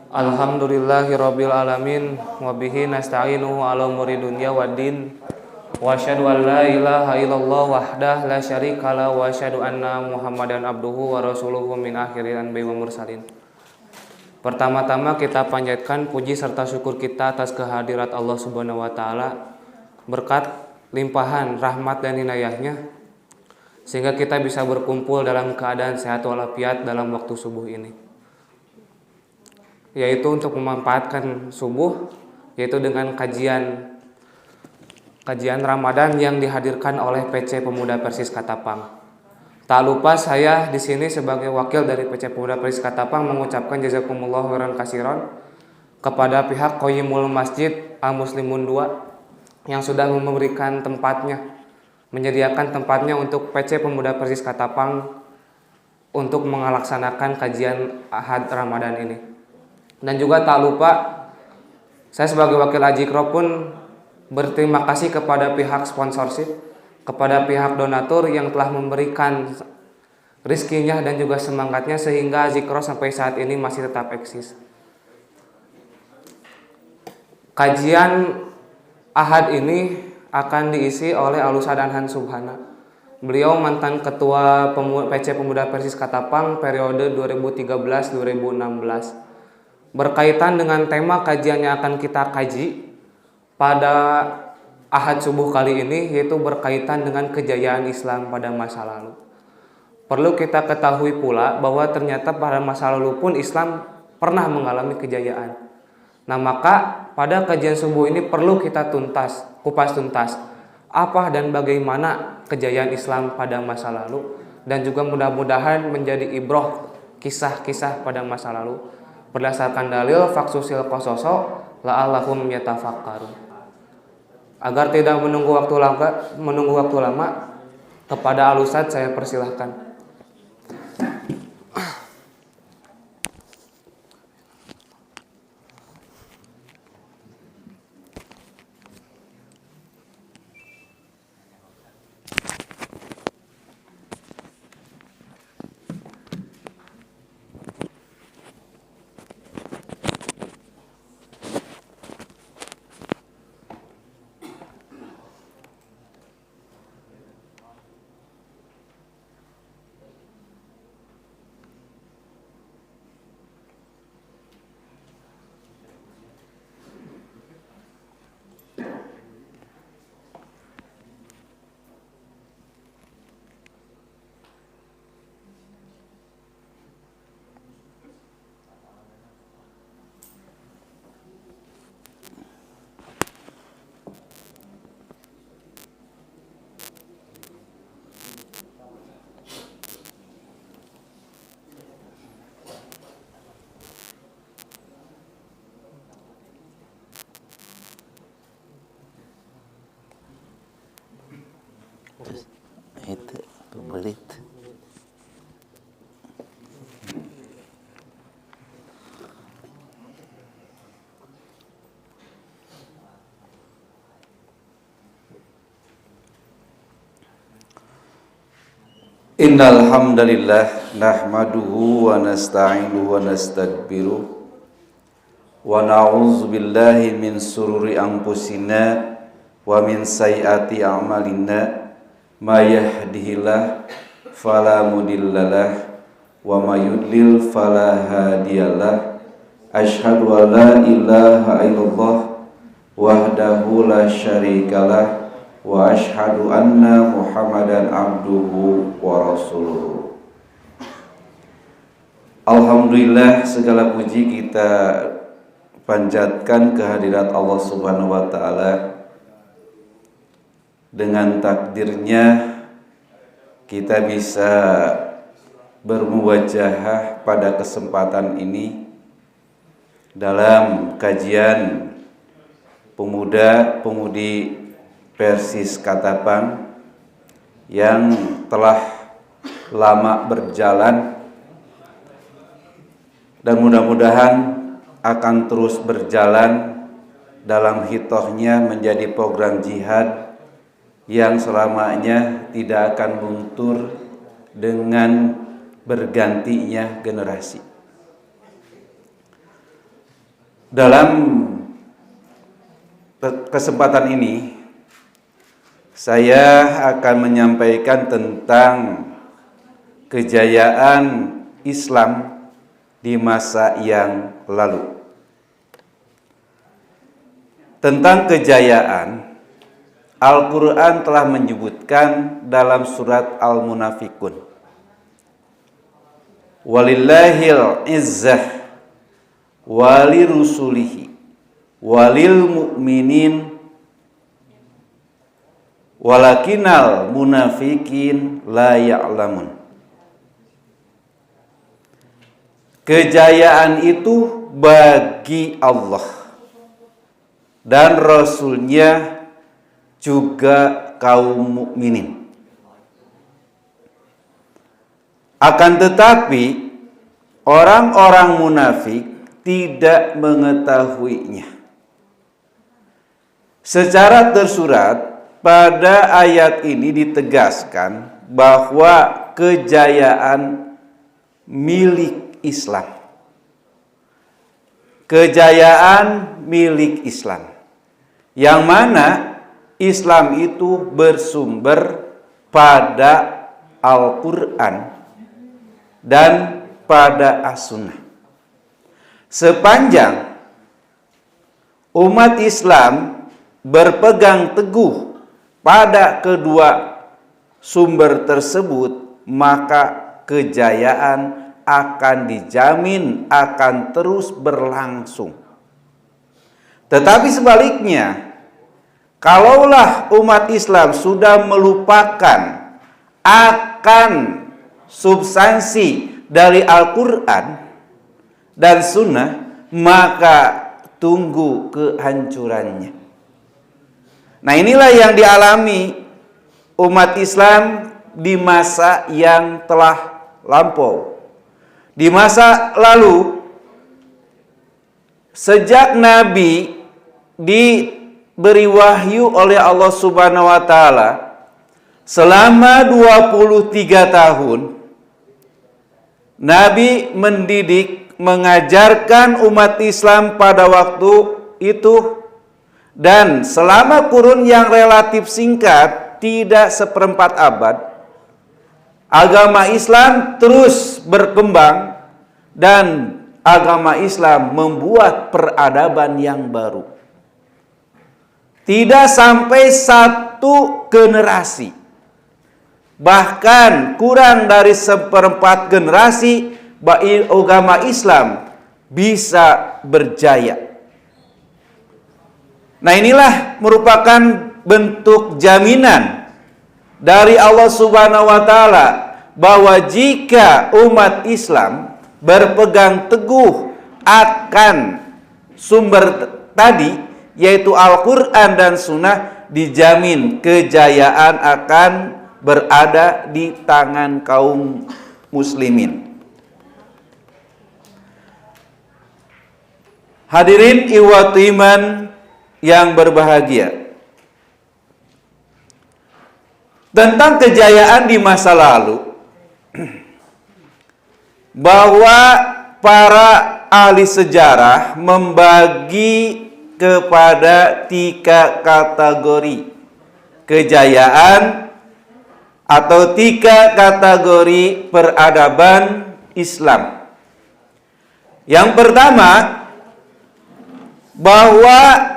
Alhamdulillahirabbil alamin wa bihi nasta'inuhu 'ala umuri dunya waddin wa asyhadu an la ilaha illallah wahdahu la syarikalah wa asyhadu anna Muhammadan abduhu wa rasuluhu min akhiril anbiya'i wa mursalin. Pertama-tama kita panjatkan puji serta syukur kita atas kehadirat Allah Subhanahu wa taala, berkat limpahan rahmat dan inayahnya sehingga kita bisa berkumpul dalam keadaan sehat walafiat dalam waktu subuh ini, yaitu untuk memanfaatkan subuh, yaitu dengan kajian Ramadan yang dihadirkan oleh PC Pemuda Persis Katapang. Tak lupa saya di sini sebagai wakil dari PC Pemuda Persis Katapang mengucapkan jazakumullah khairan katsiran kepada pihak Qoyimul Masjid Al Muslimun 2 yang sudah memberikan menyediakan tempatnya untuk PC Pemuda Persis Katapang untuk melaksanakan kajian Ahad Ramadan ini. Dan juga tak lupa saya sebagai wakil Ajikro pun berterima kasih kepada pihak sponsorship, kepada pihak donatur yang telah memberikan rizkinya dan juga semangatnya sehingga Ajikro sampai saat ini masih tetap eksis. Kajian Ahad ini akan diisi oleh Al-Ustadz Anhan Subhana. Beliau mantan ketua PC Pemuda Persis Katapang periode 2013-2016. Berkaitan dengan tema kajian yang akan kita kaji pada Ahad subuh kali ini, yaitu berkaitan dengan kejayaan Islam pada masa lalu. Perlu kita ketahui pula bahwa ternyata pada masa lalu pun Islam pernah mengalami kejayaan. Nah, maka pada kajian subuh ini perlu kita kupas tuntas apa dan bagaimana kejayaan Islam pada masa lalu, dan juga mudah-mudahan menjadi ibroh kisah-kisah pada masa lalu berdasarkan dalil faksusil qososo la'allahum yatafakkarun. Agar tidak menunggu waktu lama, kepada Al-Ustadz saya persilahkan. Itu belit. Innal hamdalillah nahmaduhu wa nasta'inuhu wa nastaghfiruh wa na'udzu billahi min sururi anfusina wa min sayyiati a'malina. Ma yahdihillah fala mudhillalah wa ma yudlil fala hadiyalah. Asyhadu an la ilaha illallah wahdahu la syarikalah wa asyhadu anna Muhammadan abduhu wa rasuluhu. Alhamdulillah, segala puji kita panjatkan kehadirat Allah Subhanahu wa taala. Dengan takdirnya kita bisa bermuwajahah pada kesempatan ini dalam kajian pemuda-pemudi Persis Katapang yang telah lama berjalan dan mudah-mudahan akan terus berjalan dalam hitohnya menjadi program jihad yang selamanya tidak akan luntur dengan bergantinya generasi. Dalam kesempatan ini saya akan menyampaikan tentang kejayaan Islam di masa yang lalu. Tentang kejayaan, Al-Quran telah menyebutkan dalam surat Al-Munafikun, walillahil izzah walirusulihi walil mu'minin walakinal munafikin la ya'lamun. Kejayaan itu bagi Allah dan Rasulnya juga kaum mukminin. Akan tetapi orang-orang munafik tidak mengetahuinya. Secara tersurat pada ayat ini ditegaskan bahwa kejayaan milik Islam. Kejayaan milik Islam. Yang mana Islam itu bersumber pada Al-Quran dan pada As-Sunnah. Sepanjang umat Islam berpegang teguh pada kedua sumber tersebut, maka kejayaan akan dijamin, akan terus berlangsung. Tetapi sebaliknya, kalaulah umat Islam sudah melupakan akan substansi dari Al-Quran dan Sunnah, maka tunggu kehancurannya. Nah, inilah yang dialami umat Islam di masa yang telah lampau. Di masa lalu, sejak Nabi diberi wahyu oleh Allah Subhanahu wa taala selama 23 tahun, Nabi mendidik, mengajarkan umat Islam pada waktu itu, dan selama kurun yang relatif singkat, tidak seperempat abad, agama Islam terus berkembang dan agama Islam membuat peradaban yang baru. Tidak sampai satu generasi, bahkan kurang dari seperempat generasi, agama Islam bisa berjaya. Nah, inilah merupakan bentuk jaminan dari Allah Subhanahu wa taala bahwa jika umat Islam berpegang teguh akan sumber tadi, yaitu Al-Quran dan Sunnah, dijamin kejayaan akan berada di tangan kaum muslimin. Hadirin ikhwati iman yang berbahagia, tentang kejayaan di masa lalu, bahwa para ahli sejarah membagi kepada 3 kategori kejayaan atau 3 kategori peradaban Islam. Yang pertama, bahwa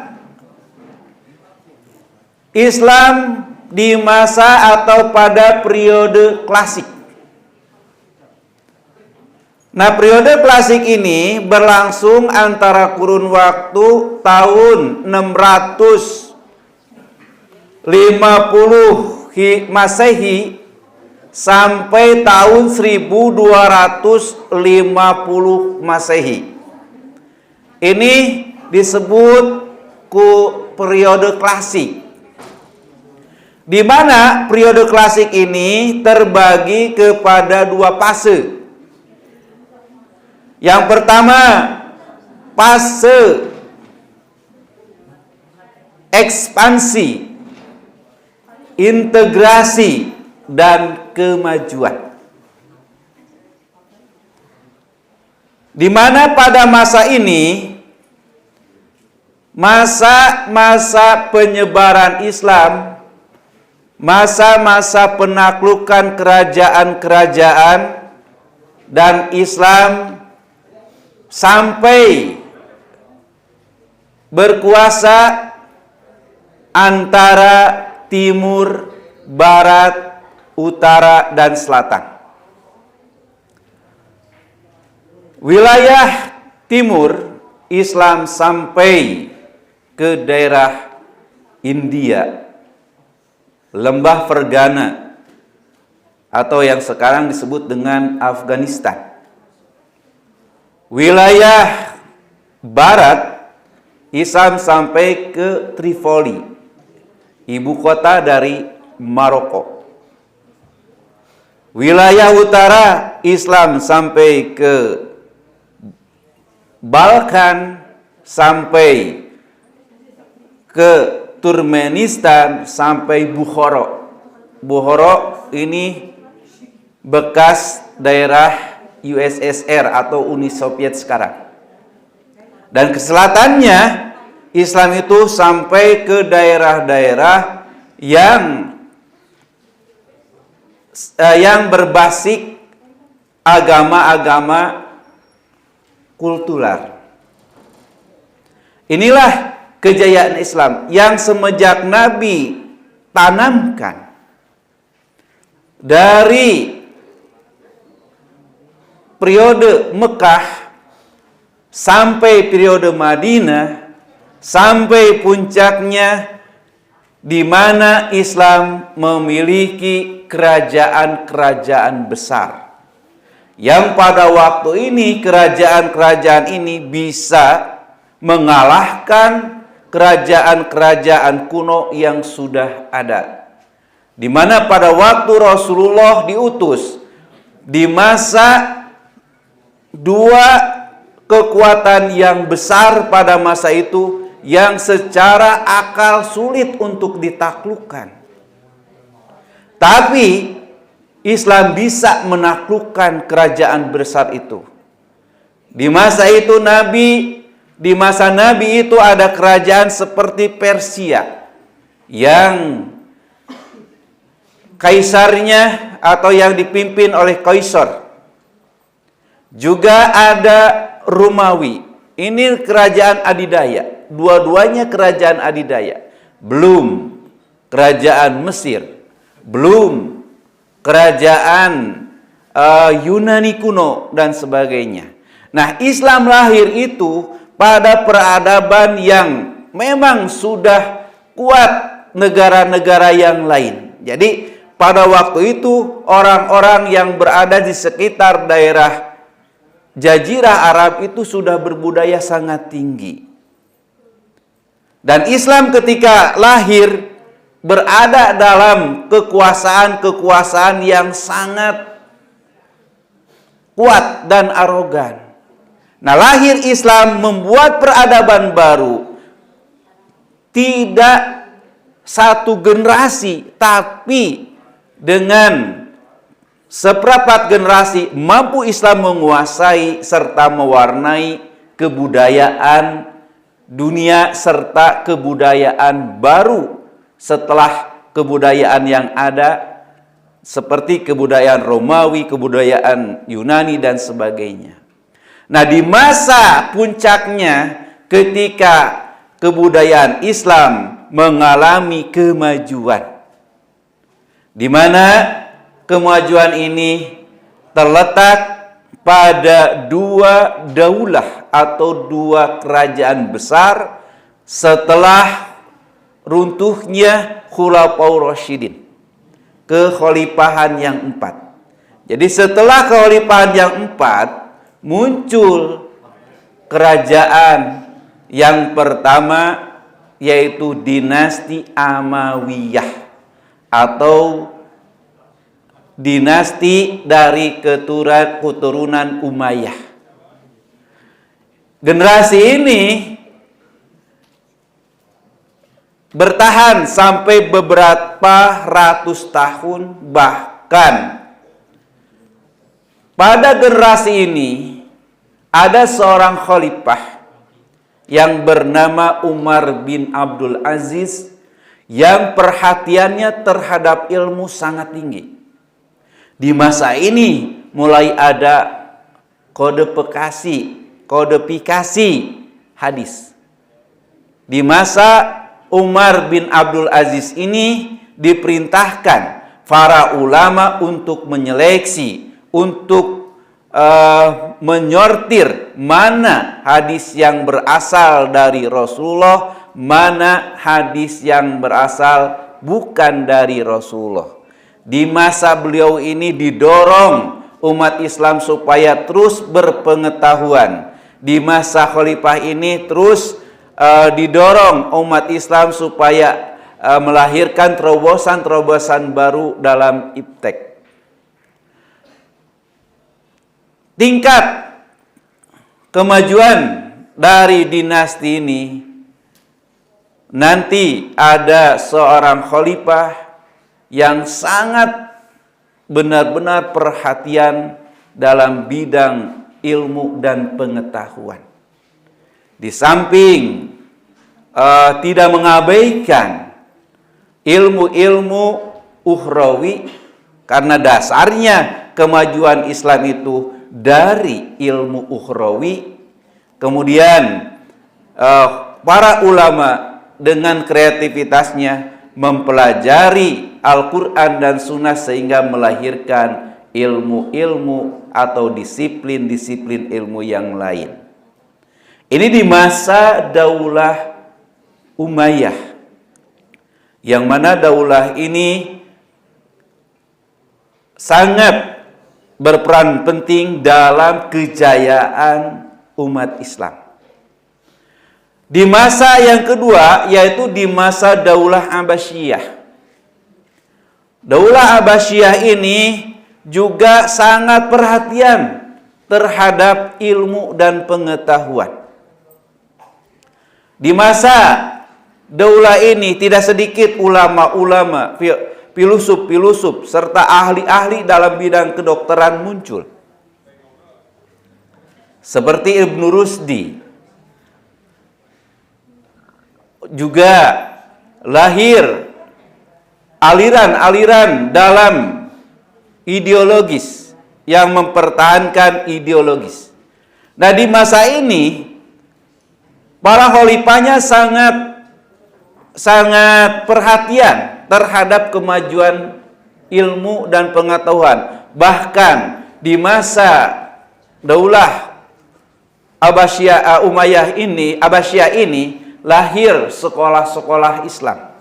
Islam di masa atau pada periode klasik. Nah, periode klasik ini berlangsung antara kurun waktu tahun 650 Masehi sampai tahun 1250 Masehi. Ini disebut periode klasik, di mana periode klasik ini terbagi kepada 2 fase. Yang pertama, fase ekspansi, integrasi, dan kemajuan. Di mana pada masa ini masa-masa penyebaran Islam, masa-masa penaklukan kerajaan-kerajaan dan Islam sampai berkuasa antara timur, barat, utara, dan selatan. Wilayah timur Islam sampai ke daerah India, Lembah Fergana, atau yang sekarang disebut dengan Afghanistan. Wilayah barat Islam sampai ke Tripoli, ibu kota dari Maroko. Wilayah utara Islam sampai ke Balkan, sampai ke Turkmenistan, sampai Bukhara. Bukhara ini bekas daerah USSR atau Uni Soviet sekarang. Dan ke selatannya Islam itu sampai ke daerah-daerah yang berbasis agama-agama kultural. Inilah kejayaan Islam yang semenjak Nabi tanamkan dari periode Mekah sampai periode Madinah, sampai puncaknya di mana Islam memiliki kerajaan-kerajaan besar, yang pada waktu ini kerajaan-kerajaan ini bisa mengalahkan kerajaan-kerajaan kuno yang sudah ada. Di mana pada waktu Rasulullah diutus, di masa dua kekuatan yang besar pada masa itu yang secara akal sulit untuk ditaklukkan. Tapi Islam bisa menaklukkan kerajaan besar itu. Di masa itu di masa Nabi itu ada kerajaan seperti Persia yang kaisarnya atau yang dipimpin oleh kaisar. Juga ada Romawi. Ini kerajaan adidaya. Dua-duanya kerajaan adidaya. Belum kerajaan Mesir. Belum kerajaan Yunani kuno dan sebagainya. Nah, Islam lahir itu pada peradaban yang memang sudah kuat negara-negara yang lain. Jadi pada waktu itu orang-orang yang berada di sekitar daerah Jazirah Arab itu sudah berbudaya sangat tinggi. Dan Islam ketika lahir berada dalam kekuasaan-kekuasaan yang sangat kuat dan arogan. Nah, lahir Islam membuat peradaban baru. Tidak satu generasi, tapi dengan seperempat generasi mampu Islam menguasai serta mewarnai kebudayaan dunia serta kebudayaan baru setelah kebudayaan yang ada seperti kebudayaan Romawi, kebudayaan Yunani dan sebagainya. Nah, di masa puncaknya ketika kebudayaan Islam mengalami kemajuan, di mana kemajuan ini terletak pada dua daulah atau dua kerajaan besar setelah runtuhnya Khulafaur Rasyidin, kekhalifahan yang 4. Jadi setelah kekhalifahan yang 4 muncul kerajaan yang pertama, yaitu dinasti Amawiyah atau dinasti dari keturunan Umayyah. Generasi ini bertahan sampai beberapa ratus tahun, bahkan pada generasi ini ada seorang khalifah yang bernama Umar bin Abdul Aziz yang perhatiannya terhadap ilmu sangat tinggi. Di masa ini mulai ada kodifikasi hadis. Di masa Umar bin Abdul Aziz ini diperintahkan para ulama untuk menyeleksi, untuk menyortir mana hadis yang berasal dari Rasulullah, mana hadis yang berasal bukan dari Rasulullah. Di masa beliau ini didorong umat Islam supaya terus berpengetahuan. Di masa khalifah ini terus didorong umat Islam supaya melahirkan terobosan-terobosan baru dalam iptek. Tingkat kemajuan dari dinasti ini, nanti ada seorang khalifah yang sangat benar-benar perhatian dalam bidang ilmu dan pengetahuan. Di samping tidak mengabaikan ilmu-ilmu ukhrawi, karena dasarnya kemajuan Islam itu dari ilmu ukhrawi. Kemudian para ulama dengan kreativitasnya mempelajari Al-Quran dan Sunnah sehingga melahirkan ilmu-ilmu atau disiplin-disiplin ilmu yang lain. Ini di masa Daulah Umayyah, yang mana daulah ini sangat berperan penting dalam kejayaan umat Islam. Di masa yang kedua, yaitu di masa Daulah Abbasiyah. Daulah Abbasiyah ini juga sangat perhatian terhadap ilmu dan pengetahuan. Di masa daulah ini tidak sedikit ulama-ulama, filosof-filosof, serta ahli-ahli dalam bidang kedokteran muncul. Seperti Ibnu Rusdi. Juga lahir aliran-aliran dalam ideologis yang mempertahankan ideologis. Nah, di masa ini para khalifahnya sangat perhatian terhadap kemajuan ilmu dan pengetahuan. Bahkan di masa Daulah Abbasiyah ini lahir sekolah-sekolah Islam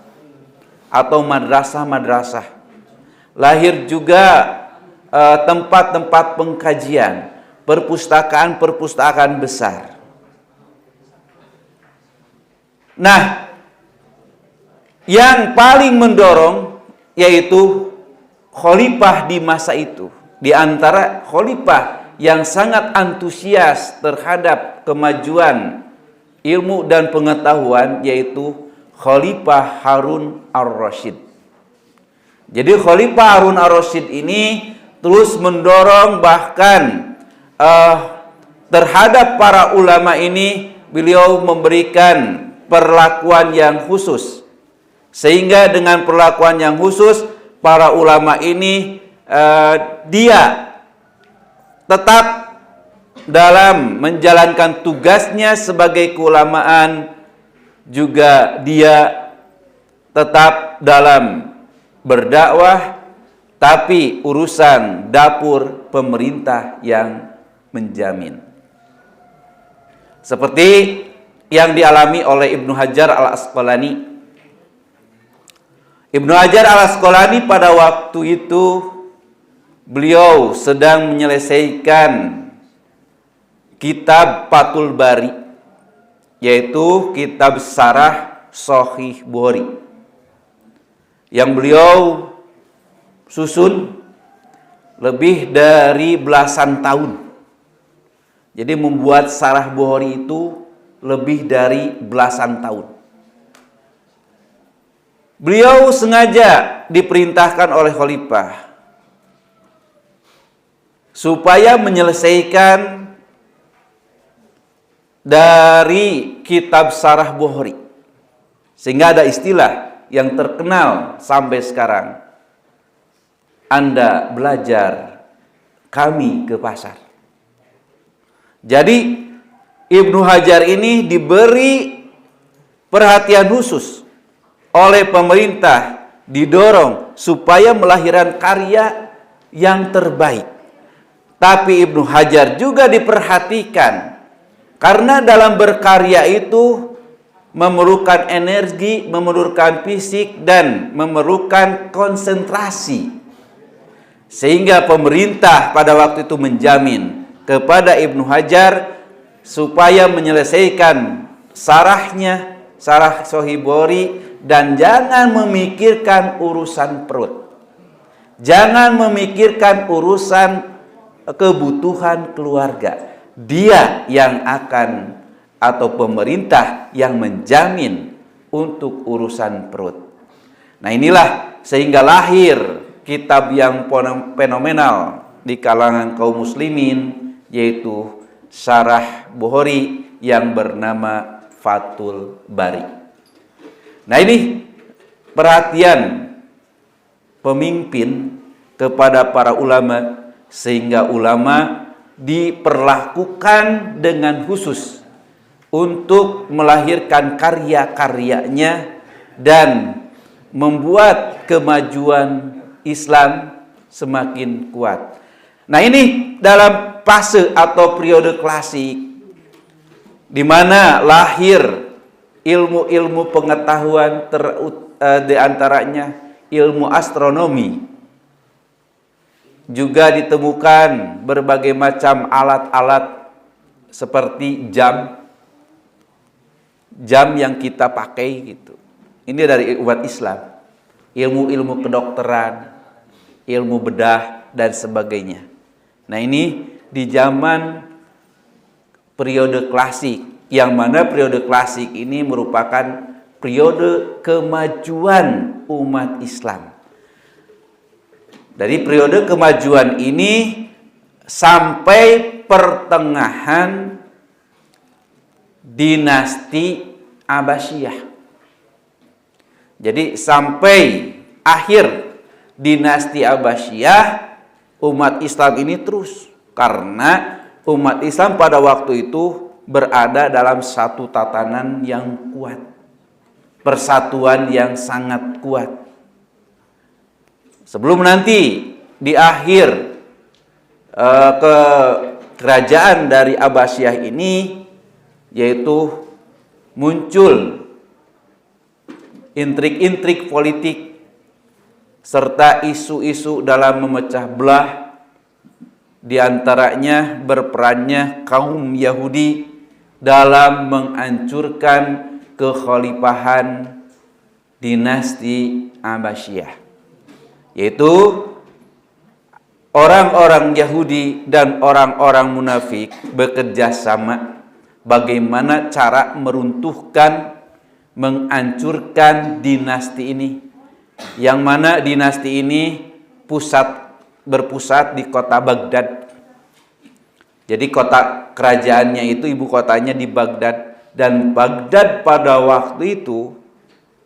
atau madrasah-madrasah. Lahir juga tempat-tempat pengkajian, perpustakaan-perpustakaan besar. Nah, yang paling mendorong yaitu khalifah di masa itu. Di antara khalifah yang sangat antusias terhadap kemajuan ilmu dan pengetahuan yaitu Khalifah Harun ar-Rasyid. Jadi Khalifah Harun ar-Rasyid ini terus mendorong, bahkan terhadap para ulama ini beliau memberikan perlakuan yang khusus, sehingga dengan perlakuan yang khusus para ulama ini dia tetap dalam menjalankan tugasnya sebagai keulamaan, juga dia tetap dalam berdakwah, tapi urusan dapur pemerintah yang menjamin. Seperti yang dialami oleh Ibnu Hajar al-Asqalani. Ibnu Hajar al-Asqalani pada waktu itu beliau sedang menyelesaikan kitab Fathul Bari, yaitu kitab Syarah Sahih Bukhari, yang beliau susun lebih dari belasan tahun. Jadi membuat Syarah Bukhari itu lebih dari belasan tahun. Beliau sengaja diperintahkan oleh khalifah supaya menyelesaikan dari kitab Syarah Bukhari. Sehingga ada istilah yang terkenal sampai sekarang. Anda belajar, kami ke pasar. Jadi Ibnu Hajar ini diberi perhatian khusus oleh pemerintah, didorong supaya melahirkan karya yang terbaik. Tapi Ibnu Hajar juga diperhatikan karena dalam berkarya itu memerlukan energi, memerlukan fisik, dan memerlukan konsentrasi. Sehingga pemerintah pada waktu itu menjamin kepada Ibnu Hajar supaya menyelesaikan sarahnya, Syarah Sahih Bukhari, dan jangan memikirkan urusan perut. Jangan memikirkan urusan kebutuhan keluarga. Dia yang akan, atau pemerintah yang menjamin untuk urusan perut. Nah inilah sehingga lahir kitab yang fenomenal di kalangan kaum muslimin, yaitu Syarah Bukhari yang bernama Fathul Bari. Nah ini perhatian pemimpin kepada para ulama, sehingga ulama diperlakukan dengan khusus untuk melahirkan karya-karyanya dan membuat kemajuan Islam semakin kuat. Nah ini dalam fase atau periode klasik, di mana lahir ilmu-ilmu pengetahuan, di antaranya ilmu astronomi. Juga ditemukan berbagai macam alat-alat seperti jam yang kita pakai gitu. Ini dari umat Islam. Ilmu-ilmu kedokteran, ilmu bedah, dan sebagainya. Nah ini di zaman periode klasik, yang mana periode klasik ini merupakan periode kemajuan umat Islam. Dari periode kemajuan ini sampai pertengahan dinasti Abbasiyah. Jadi sampai akhir dinasti Abbasiyah, umat Islam ini terus. Karena umat Islam pada waktu itu berada dalam satu tatanan yang kuat. Persatuan yang sangat kuat. Sebelum nanti di akhir kerajaan dari Abbasiyah ini, yaitu muncul intrik-intrik politik serta isu-isu dalam memecah belah, di antaranya berperannya kaum Yahudi dalam menghancurkan kekhalifahan dinasti Abbasiyah, yaitu orang-orang Yahudi dan orang-orang munafik bekerja sama bagaimana cara meruntuhkan, menghancurkan dinasti ini, yang mana dinasti ini berpusat di kota Baghdad. Jadi kota kerajaannya itu, ibu kotanya di Baghdad, dan Baghdad pada waktu itu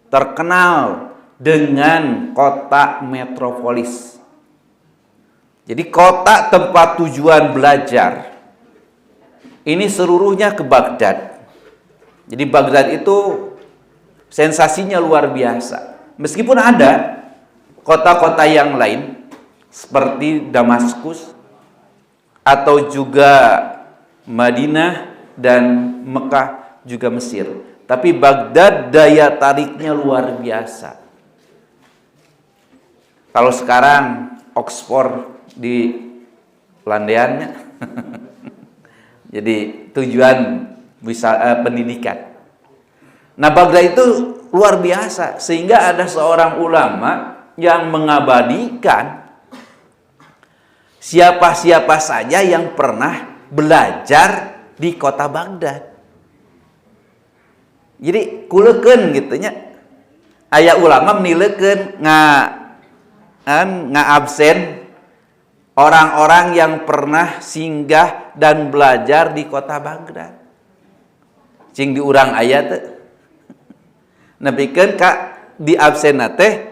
terkenal dengan kota metropolis. Jadi kota tempat tujuan belajar ini seluruhnya ke Baghdad. Jadi Baghdad itu sensasinya luar biasa. Meskipun ada kota-kota yang lain seperti Damaskus atau juga Madinah dan Mekah, juga Mesir, tapi Baghdad daya tariknya luar biasa. Kalau sekarang Oxford di landaiannya jadi tujuan pendidikan. Nah Baghdad itu luar biasa, sehingga ada seorang ulama yang mengabadikan siapa-siapa saja yang pernah belajar di kota Baghdad. Jadi kuleukeun gitu nya. Aya ulama menileukeun absen orang-orang yang pernah singgah dan belajar di kota Baghdad. cing diurang aya teh. Nepikeun ka di absenna teh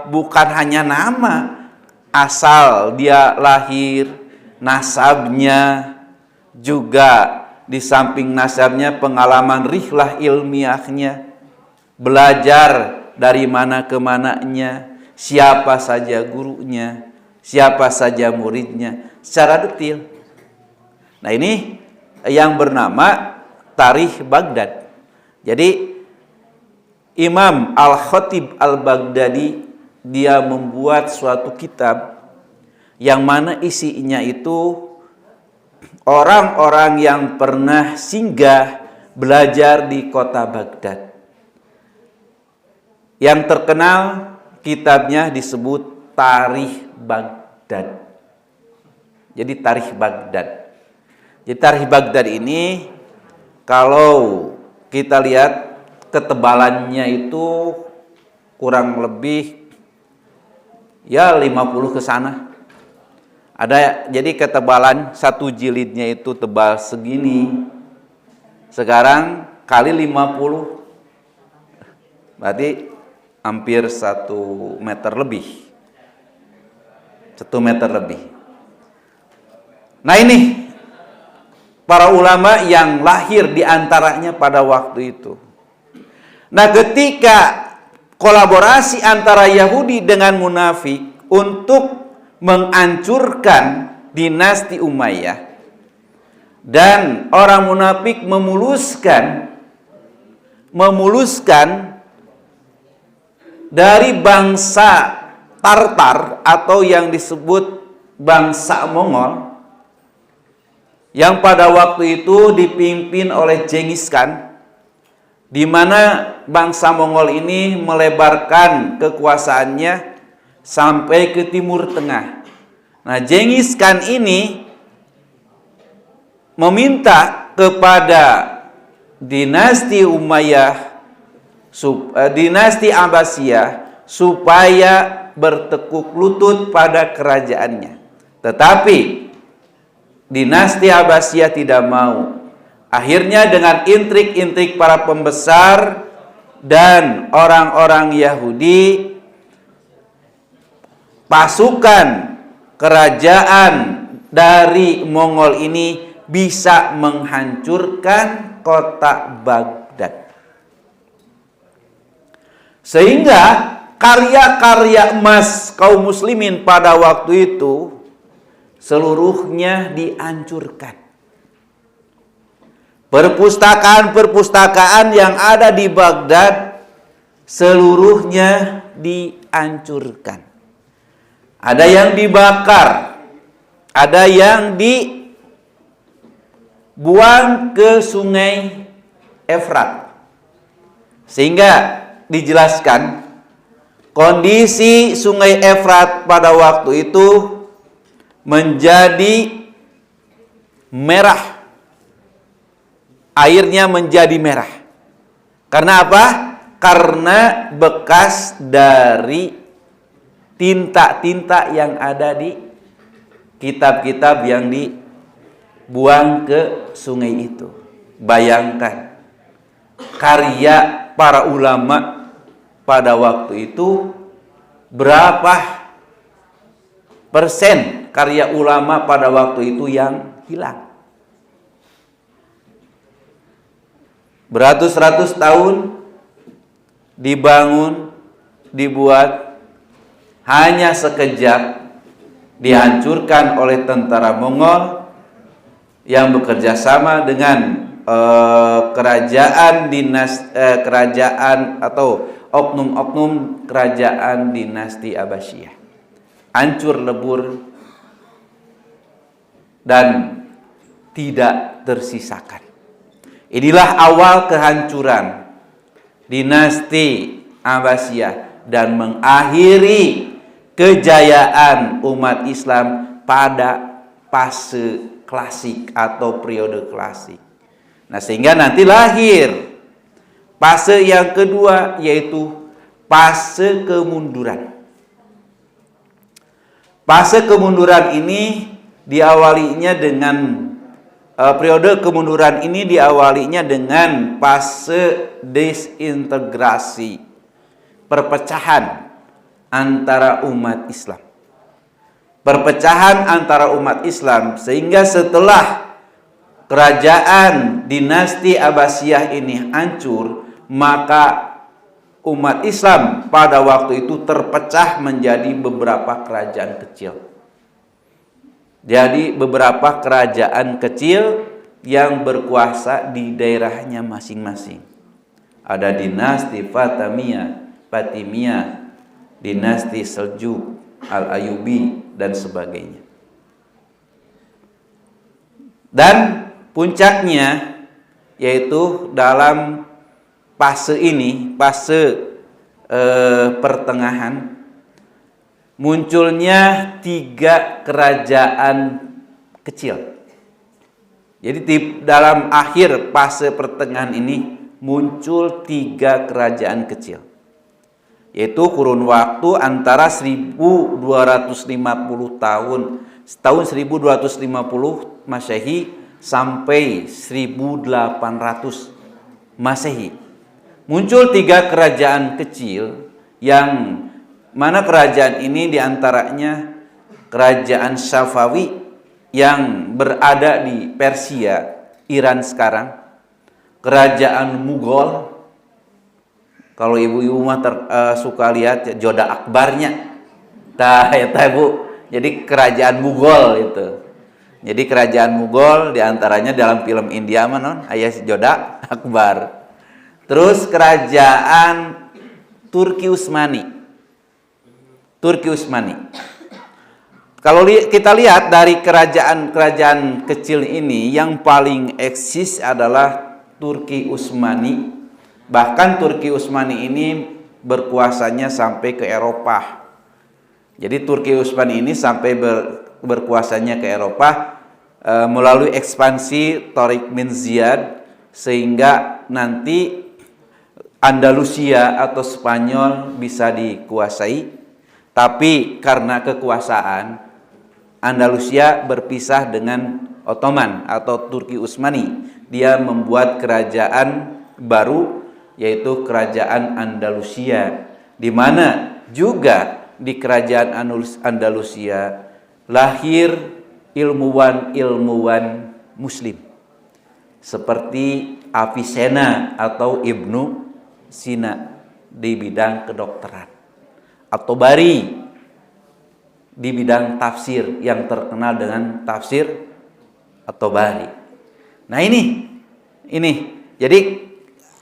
bukan hanya nama, asal dia lahir, nasabnya, juga di samping nasabnya pengalaman rihlah ilmiahnya, belajar dari mana ke mananya, siapa saja gurunya, siapa saja muridnya secara detail. Nah, ini yang bernama Tarikh Baghdad. Jadi Imam Al-Khatib Al-Baghdadi dia membuat suatu kitab yang mana isinya itu orang-orang yang pernah singgah belajar di kota Baghdad. Yang terkenal kitabnya disebut Tarikh Baghdad. Jadi Tarikh Baghdad. Jadi Tarikh Baghdad ini kalau kita lihat ketebalannya itu kurang lebih ya 50 ke sana. Ada, jadi ketebalan satu jilidnya itu tebal segini. Sekarang kali 50 berarti hampir 1 meter lebih. 1 meter lebih. Nah, ini para ulama yang lahir diantaranya pada waktu itu. Nah, ketika kolaborasi antara Yahudi dengan munafik untuk menghancurkan dinasti Umayyah, dan orang munafik memuluskan dari bangsa Tartar atau yang disebut bangsa Mongol, yang pada waktu itu dipimpin oleh Genghis Khan, di mana bangsa Mongol ini melebarkan kekuasaannya sampai ke Timur Tengah. Nah, Genghis Khan ini meminta kepada dinasti Umayyah, dinasti Abbasiyah, supaya bertekuk lutut pada kerajaannya. Tetapi dinasti Abbasiyah tidak mau. Akhirnya dengan intrik-intrik para pembesar dan orang-orang Yahudi, pasukan kerajaan dari Mongol ini bisa menghancurkan kota Baghdad. Sehingga karya-karya emas kaum muslimin pada waktu itu seluruhnya dihancurkan. Perpustakaan-perpustakaan yang ada di Baghdad seluruhnya dihancurkan. Ada yang dibakar, ada yang dibuang ke sungai Efrat. Sehingga dijelaskan kondisi sungai Efrat pada waktu itu menjadi merah. Airnya menjadi merah. Karena apa? Karena bekas dari tinta-tinta yang ada di kitab-kitab yang dibuang ke sungai itu. Bayangkan karya para ulama pada waktu itu, berapa persen karya ulama pada waktu itu yang hilang. Beratus-ratus tahun dibangun, dibuat, hanya sekejap dihancurkan oleh tentara Mongol yang bekerja sama dengan kerajaan atau oknum-oknum kerajaan dinasti Abbasiyah. Hancur lebur dan tidak tersisakan. Inilah awal kehancuran dinasti Abbasiyah dan mengakhiri kejayaan umat Islam pada fase klasik atau periode klasik. Nah, sehingga nanti lahir fase yang kedua, yaitu fase kemunduran. Fase kemunduran ini diawalinya dengan periode kemunduran ini diawalinya dengan fase desintegrasi, perpecahan antara umat Islam. Perpecahan antara umat Islam, sehingga setelah kerajaan dinasti Abbasiyah ini hancur, maka umat Islam pada waktu itu terpecah menjadi beberapa kerajaan kecil. Jadi beberapa kerajaan kecil yang berkuasa di daerahnya masing-masing. Ada dinasti Fatimiyah, dinasti Seljuk, Al-Ayyubi, dan sebagainya. Dan puncaknya yaitu dalam fase ini, fase pertengahan, munculnya 3 kerajaan kecil. Jadi dalam akhir fase pertengahan ini muncul 3 kerajaan kecil, yaitu kurun waktu antara 1250 tahun 1250 Masehi sampai 1800 Masehi. Muncul 3 kerajaan kecil, yang mana kerajaan ini diantaranya kerajaan Safawi yang berada di Persia, Iran sekarang, kerajaan Mughal. Kalau ibu-ibu mah suka lihat ya, Joda Akbarnya, Bu. Jadi kerajaan Mughal itu. Jadi kerajaan Mughal diantaranya dalam film India mana ayah Joda Akbar. Terus kerajaan Turki Utsmani. Kalau kita lihat dari kerajaan-kerajaan kecil ini, yang paling eksis adalah Turki Utsmani. Bahkan Turki Utsmani ini berkuasanya sampai ke Eropa. Jadi Turki Utsmani ini sampai berkuasanya ke Eropa melalui ekspansi Tariq bin Ziyad, sehingga nanti Andalusia atau Spanyol bisa dikuasai. Tapi karena kekuasaan, Andalusia berpisah dengan Ottoman atau Turki Utsmani. Dia membuat kerajaan baru, yaitu kerajaan Andalusia, di mana juga di kerajaan Andalusia lahir ilmuwan-ilmuwan muslim seperti Avicenna atau Ibnu Sina di bidang kedokteran, atau Bari di bidang tafsir yang terkenal dengan tafsir atau Bari. Nah ini jadi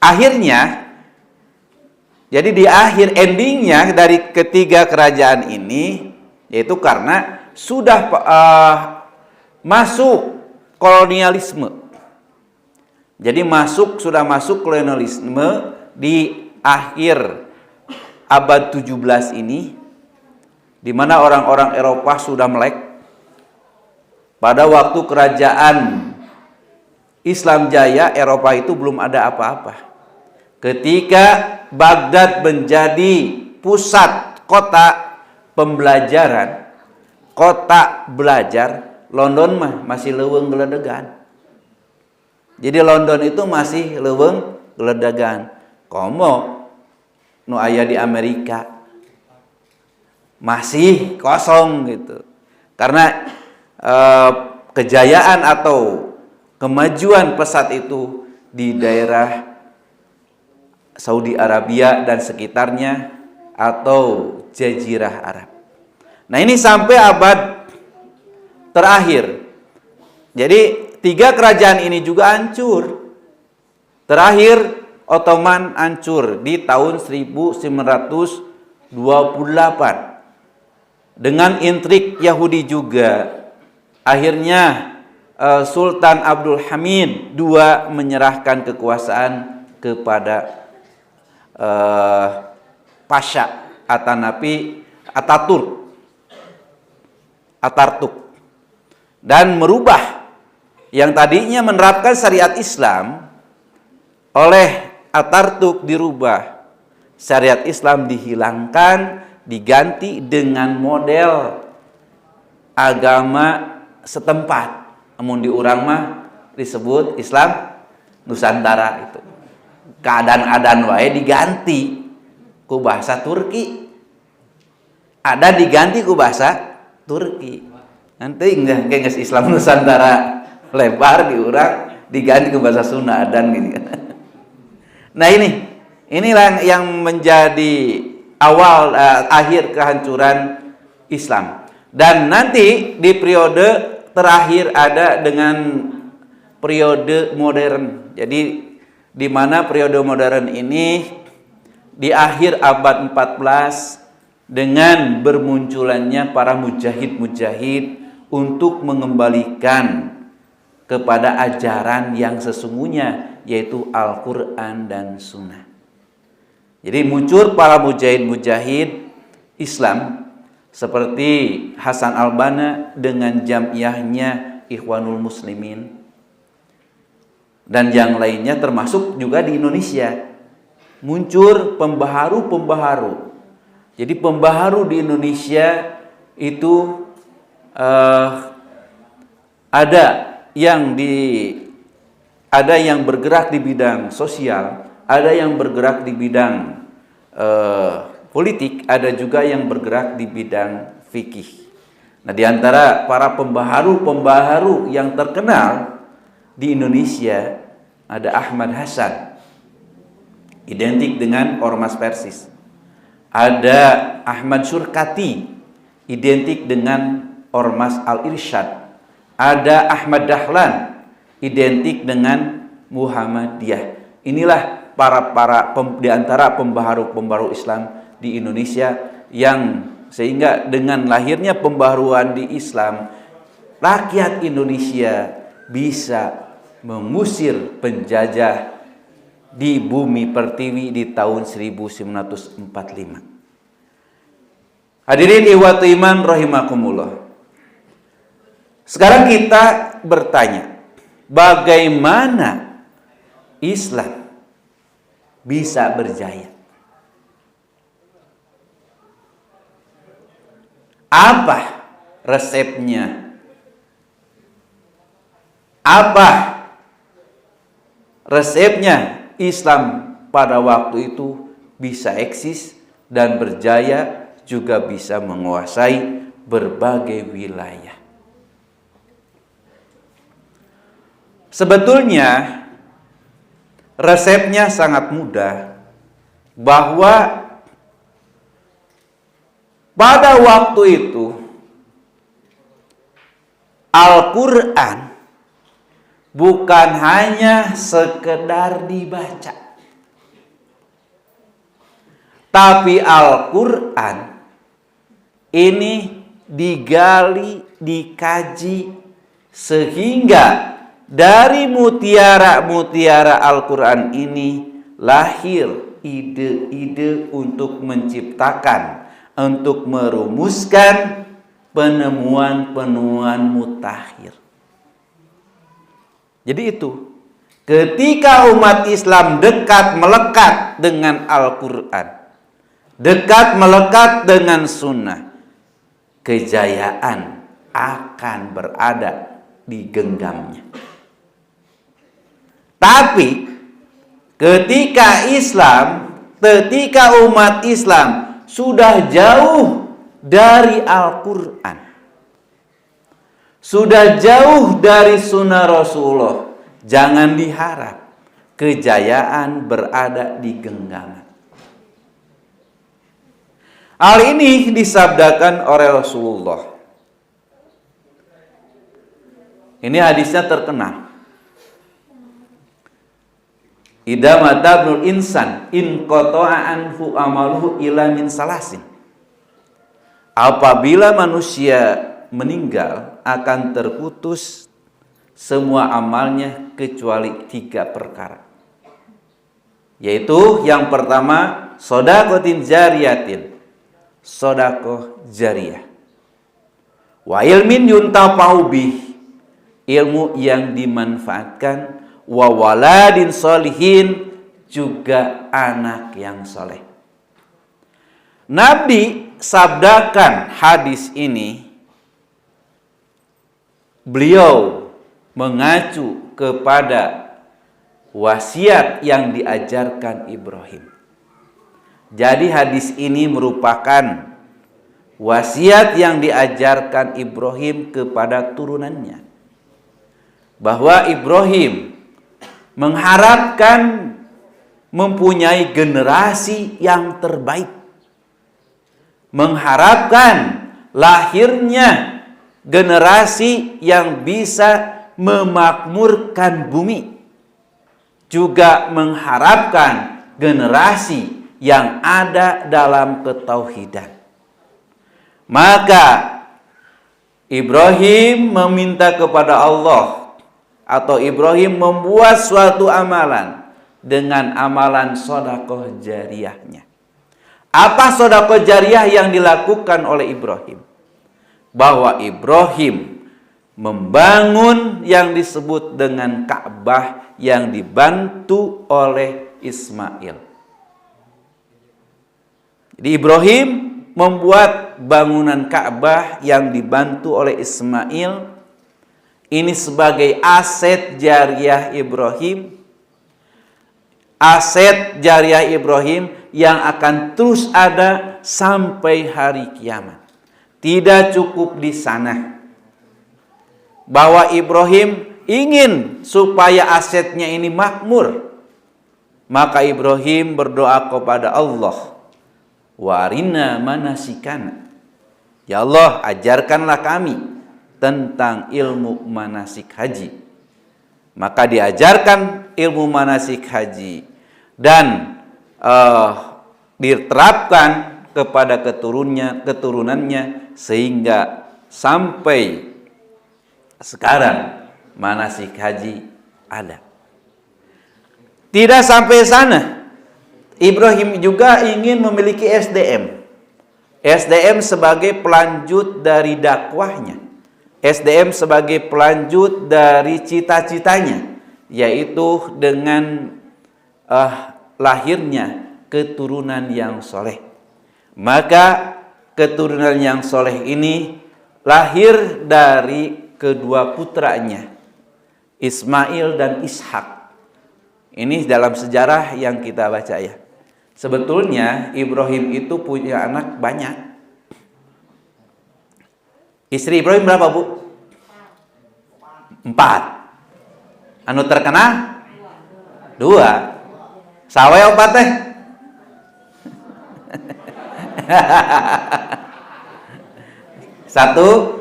akhirnya, jadi di akhir endingnya dari ketiga kerajaan ini, yaitu karena sudah masuk kolonialisme. Jadi sudah masuk kolonialisme di akhir abad 17 ini, di mana orang-orang Eropa sudah melek. Pada waktu kerajaan Islam Jaya, Eropa itu belum ada apa-apa. Ketika Baghdad menjadi pusat kota pembelajaran, kota belajar, London masih leuweung geledegan. Jadi London itu masih leuweung geledegan. Komo nu aya di Amerika masih kosong gitu. Karena kejayaan atau kemajuan pesat itu di daerah Saudi Arabia dan sekitarnya atau Jazirah Arab. Nah ini sampai abad terakhir. Jadi 3 kerajaan ini juga hancur. Terakhir Ottoman hancur di tahun 1928 dengan intrik Yahudi juga. Akhirnya Sultan Abdul Hamid II menyerahkan kekuasaan kepada Pasha Atatürk, dan merubah yang tadinya menerapkan syariat Islam. Oleh Atatürk dirubah, syariat Islam dihilangkan, diganti dengan model agama setempat. Amun di urang mah disebut Islam Nusantara itu. Keadaan wae diganti ku bahasa Turki. Ada diganti ku bahasa Turki. Nanti enggak Islam Nusantara lebar diurang diganti ke bahasa Sunda adan gitu. Nah inilah yang menjadi awal akhir kehancuran Islam. Dan nanti di periode terakhir ada dengan periode modern. Jadi di mana periode modern ini di akhir abad 14 dengan bermunculannya para mujahid-mujahid untuk mengembalikan kepada ajaran yang sesungguhnya, yaitu Al-Quran dan Sunnah. Jadi muncul para mujahid-mujahid Islam seperti Hasan al-Banna dengan jamiyahnya Ikhwanul Muslimin dan yang lainnya, termasuk juga di Indonesia muncul pembaharu-pembaharu. Jadi pembaharu di Indonesia itu ada yang bergerak di bidang sosial, ada yang bergerak di bidang politik, ada juga yang bergerak di bidang fikih. Nah, di antara para pembaharu yang terkenal di Indonesia ada Ahmad Hasan, identik dengan Ormas Persis. Ada Ahmad Surkati, identik dengan Ormas Al-Irsyad. Ada Ahmad Dahlan, identik dengan Muhammadiyah. Inilah di antara pembaharu Islam di Indonesia yang sehingga dengan lahirnya pembaharuan di Islam, rakyat Indonesia bisa mengusir penjajah di bumi pertiwi di tahun 1945. Hadirin ikhwatu iman rahimakumullah. Sekarang kita bertanya, bagaimana Islam bisa berjaya? Apa resepnya? Apa resepnya Islam pada waktu itu bisa eksis dan berjaya, juga bisa menguasai berbagai wilayah? Sebetulnya resepnya sangat mudah, bahwa pada waktu itu Al-Quran bukan hanya sekedar dibaca, tapi Al-Quran ini digali, dikaji, sehingga dari mutiara-mutiara Al-Quran ini lahir ide-ide untuk menciptakan, untuk merumuskan penemuan-penemuan mutakhir. Jadi itu, ketika umat Islam dekat melekat dengan Al-Quran, dekat melekat dengan Sunnah, kejayaan akan berada di genggamnya. Tapi ketika umat Islam sudah jauh dari Al-Quran, sudah jauh dari Sunnah Rasulullah, jangan diharap kejayaan berada di genggaman. Hal ini disabdakan oleh Rasulullah. Ini hadisnya terkenal. Idza mata ibnul insan in qata'a anhu amaluhu ila min salasin. Apabila manusia meninggal, akan terputus semua amalnya kecuali 3 perkara. Yaitu yang pertama, shadaqatin jariyatin, sedekah jariyah. Wa ilmin yuntafa'u bih, ilmu yang dimanfaatkan. Wa waladin solihin, juga anak yang soleh. Nabi sabdakan hadis ini, beliau mengacu kepada wasiat yang diajarkan Ibrahim. Jadi hadis ini merupakan wasiat yang diajarkan Ibrahim kepada turunannya, bahwa Ibrahim mengharapkan mempunyai generasi yang terbaik, mengharapkan lahirnya generasi yang bisa memakmurkan bumi, juga mengharapkan generasi yang ada dalam ketauhidan. Maka Ibrahim meminta kepada Allah, atau Ibrahim membuat suatu amalan dengan amalan sedekah jariyahnya. Apa sedekah jariyah yang dilakukan oleh Ibrahim? Bahwa Ibrahim membangun yang disebut dengan Ka'bah yang dibantu oleh Ismail. Jadi Ibrahim membuat bangunan Ka'bah yang dibantu oleh Ismail. Ini sebagai aset jariyah Ibrahim. Aset jariyah Ibrahim yang akan terus ada sampai hari kiamat. Tidak cukup di sana, bahwa Ibrahim ingin supaya asetnya ini makmur. Maka Ibrahim berdoa kepada Allah, warina manasikana, ya Allah, ajarkanlah kami tentang ilmu manasik haji. Maka diajarkan ilmu manasik haji dan diterapkan kepada keturunannya sehingga sampai sekarang manasik haji ada. Tidak sampai sana, Ibrahim juga ingin memiliki SDM. SDM sebagai pelanjut dari dakwahnya. SDM sebagai pelanjut dari cita-citanya, yaitu dengan lahirnya keturunan yang soleh. Maka keturunan yang soleh ini lahir dari kedua putranya, Ismail dan Ishak. Ini dalam sejarah yang kita baca ya. Sebetulnya Ibrahim itu punya anak banyak. Istri Ibrahim berapa, Bu? 4. Anu terkenal 2. Sawe opat teh. Satu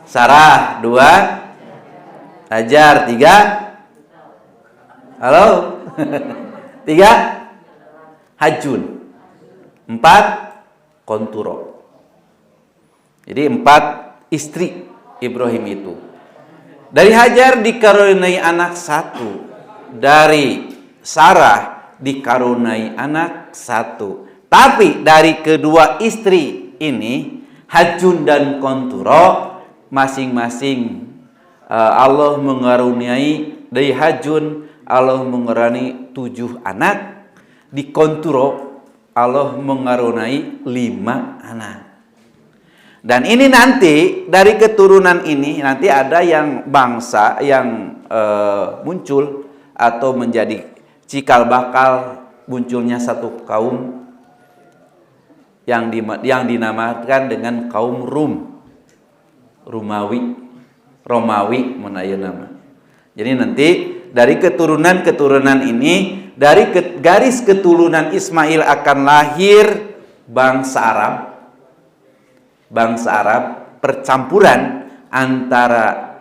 Sarah, 2 Hajar, 3 halo 3 Hajun, 4 Konturo. Jadi 4 istri Ibrahim itu. Dari Hajar dikaruniai anak 1, dari Sarah dikaruniai anak 1. Tapi dari kedua istri ini, Hajun dan Konturo, masing-masing Allah mengaruniai. Dari Hajun Allah mengaruniai 7 anak. Di Konturo Allah mengaruniai 5 anak. Dan ini nanti dari keturunan ini nanti ada yang bangsa yang muncul atau menjadi cikal bakal munculnya satu kaum yang dinamakan dengan kaum Romawi menaya nama. Jadi nanti dari keturunan ini, dari garis keturunan Ismail akan lahir bangsa Arab, percampuran antara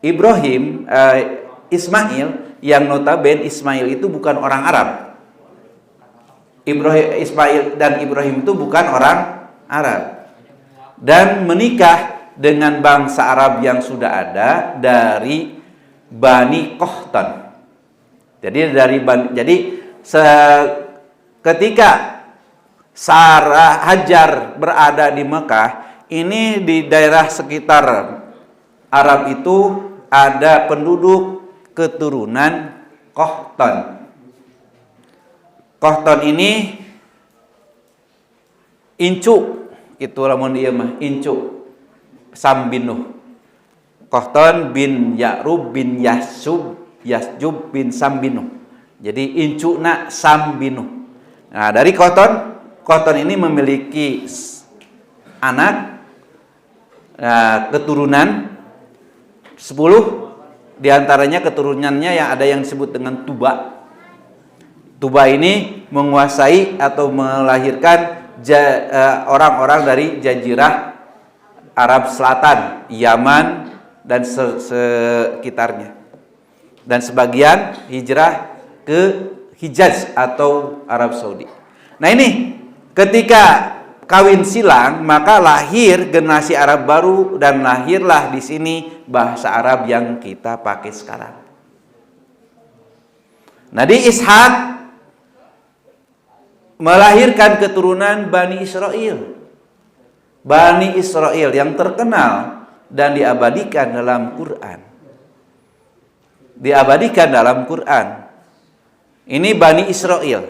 Ibrahim, Ismail, yang notabene Ismail itu bukan orang Arab. Ismail dan Ibrahim itu bukan orang Arab, dan menikah dengan bangsa Arab yang sudah ada dari Bani Qahtan. Ketika Sarah Hajar berada di Mekah, ini di daerah sekitar Arab itu ada penduduk keturunan Qahtan. Qahtan ini incu, itu lamun ieu mah incu sambinuh. Qahtan bin Ya'rub bin Yasjub bin Sambinu. Jadi incuna Sambinu. Nah, dari Qahtan ini memiliki anak, keturunan 10, diantaranya keturunannya yang ada yang disebut dengan Tuba. Tuba ini menguasai atau melahirkan orang-orang dari Jazirah Arab Selatan, Yaman dan sekitarnya, dan sebagian hijrah ke Hijaz atau Arab Saudi. Nah, ini ketika kawin silang maka lahir generasi Arab baru dan lahirlah di sini bahasa Arab yang kita pakai sekarang. Nabi Ishak melahirkan keturunan Bani Israel. Bani Israel yang terkenal dan diabadikan dalam Quran. Diabadikan dalam Quran. Ini Bani Israel.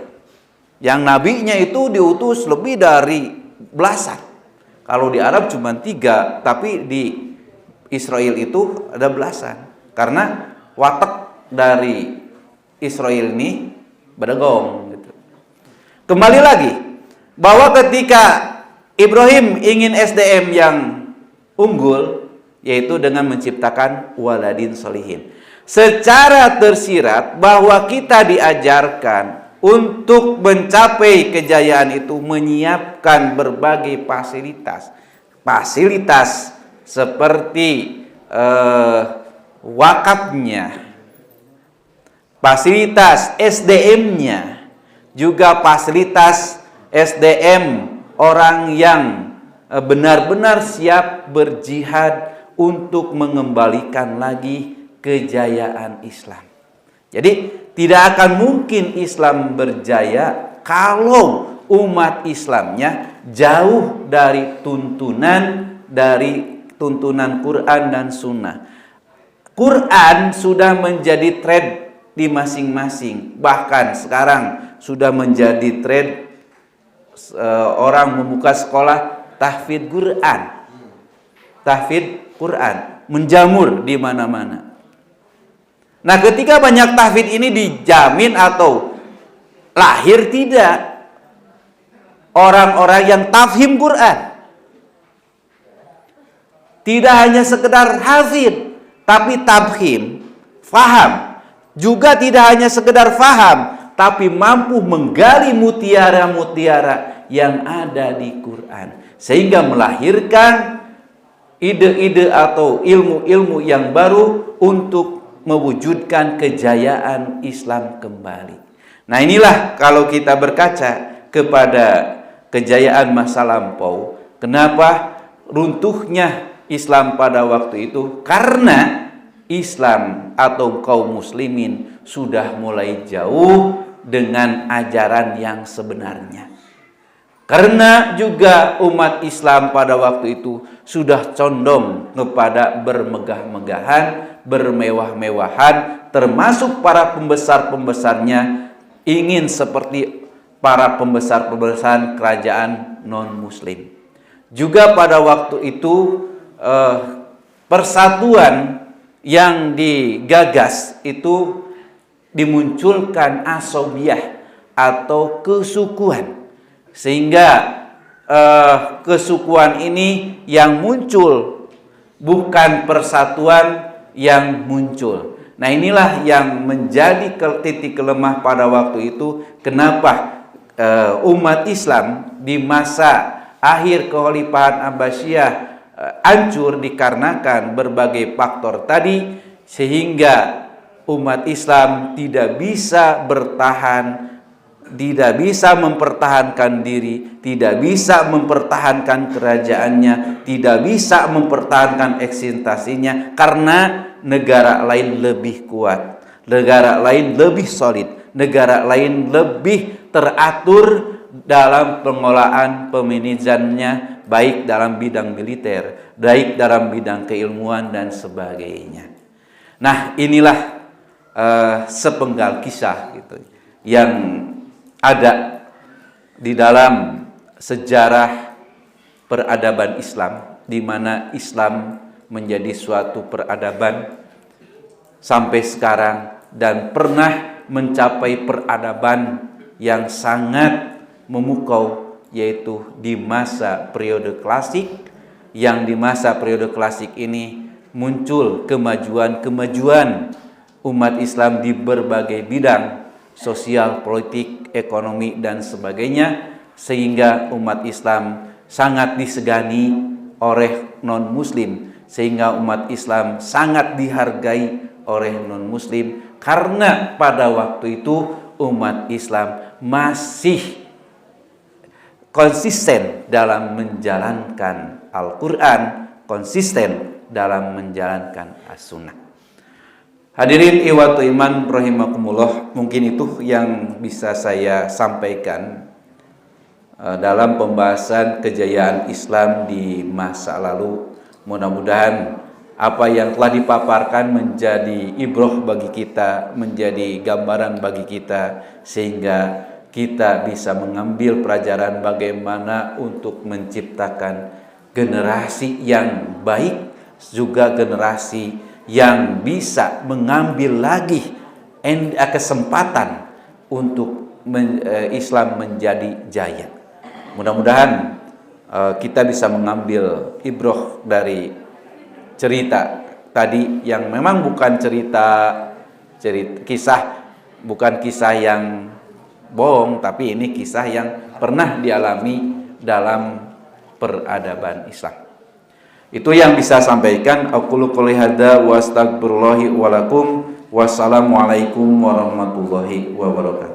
Yang nabinya itu diutus lebih dari belasan. Kalau di Arab cuma 3, tapi di Israel itu ada belasan. Karena watak dari Israel ini bedegong gitu. Kembali lagi bahwa ketika Ibrahim ingin SDM yang unggul, yaitu dengan menciptakan waladin solihin. Secara tersirat bahwa kita diajarkan untuk mencapai kejayaan itu menyiapkan berbagai fasilitas seperti wakafnya, fasilitas SDM-nya, juga fasilitas SDM orang yang benar-benar siap berjihad untuk mengembalikan lagi kejayaan Islam. Jadi tidak akan mungkin Islam berjaya kalau umat Islamnya jauh dari tuntunan Quran dan Sunnah. Quran sudah menjadi tren di masing-masing. Bahkan sekarang sudah menjadi tren orang membuka sekolah tahfidz Quran. Tahfidz Quran menjamur di mana-mana. Nah, ketika banyak tahfidz ini dijamin atau lahir tidak orang-orang yang tafhim Quran. Tidak hanya sekedar hafidz, tapi tafhim, faham. Juga tidak hanya sekedar faham, tapi mampu menggali mutiara-mutiara yang ada di Quran. Sehingga melahirkan ide-ide atau ilmu-ilmu yang baru untuk mewujudkan kejayaan Islam kembali. Nah, inilah kalau kita berkaca kepada kejayaan masa lampau, kenapa runtuhnya Islam pada waktu itu? Karena Islam atau kaum muslimin sudah mulai jauh dengan ajaran yang sebenarnya. Karena juga umat Islam pada waktu itu sudah condong kepada bermegah-megahan, bermewah-mewahan, termasuk para pembesar-pembesarnya ingin seperti para pembesar-pembesar kerajaan non-muslim. Juga pada waktu itu persatuan yang digagas itu dimunculkan asobiyah atau kesukuan. Sehingga kesukuan ini yang muncul, bukan persatuan yang muncul. Nah, inilah yang menjadi titik kelemah pada waktu itu. Kenapa umat Islam di masa akhir kekhalifahan Abbasiyah hancur dikarenakan berbagai faktor tadi, sehingga umat Islam tidak bisa bertahan, tidak bisa mempertahankan diri, tidak bisa mempertahankan kerajaannya, tidak bisa mempertahankan eksistensinya karena negara lain lebih kuat, negara lain lebih solid, negara lain lebih teratur dalam pengelolaan pemanajemennya, baik dalam bidang militer, baik dalam bidang keilmuan dan sebagainya. Nah, inilah sepenggal kisah gitu yang ada di dalam sejarah peradaban Islam, di mana Islam menjadi suatu peradaban sampai sekarang, dan pernah mencapai peradaban yang sangat memukau, yaitu di masa periode klasik, yang di masa periode klasik ini muncul kemajuan-kemajuan umat Islam di berbagai bidang sosial, politik, ekonomi, dan sebagainya, sehingga umat Islam sangat disegani oleh non-muslim, sehingga umat Islam sangat dihargai oleh non-muslim, karena pada waktu itu umat Islam masih konsisten dalam menjalankan Al-Quran, konsisten dalam menjalankan As-Sunnah. Hadirin ikhwatu iman rahimakumullah, mungkin itu yang bisa saya sampaikan dalam pembahasan kejayaan Islam di masa lalu. Mudah-mudahan apa yang telah dipaparkan menjadi ibroh bagi kita, menjadi gambaran bagi kita, sehingga kita bisa mengambil pelajaran bagaimana untuk menciptakan generasi yang baik, juga generasi yang bisa mengambil lagi kesempatan untuk Islam menjadi jaya. Mudah-mudahan kita bisa mengambil ibroh dari cerita tadi, yang memang bukan kisah, bukan kisah yang bohong, tapi ini kisah yang pernah dialami dalam peradaban Islam. Itu yang bisa sampaikan. Aqulu qouli hadza wa astaghfirullahi wa lakum. Wassalamualaikum warahmatullahi wabarakatuh.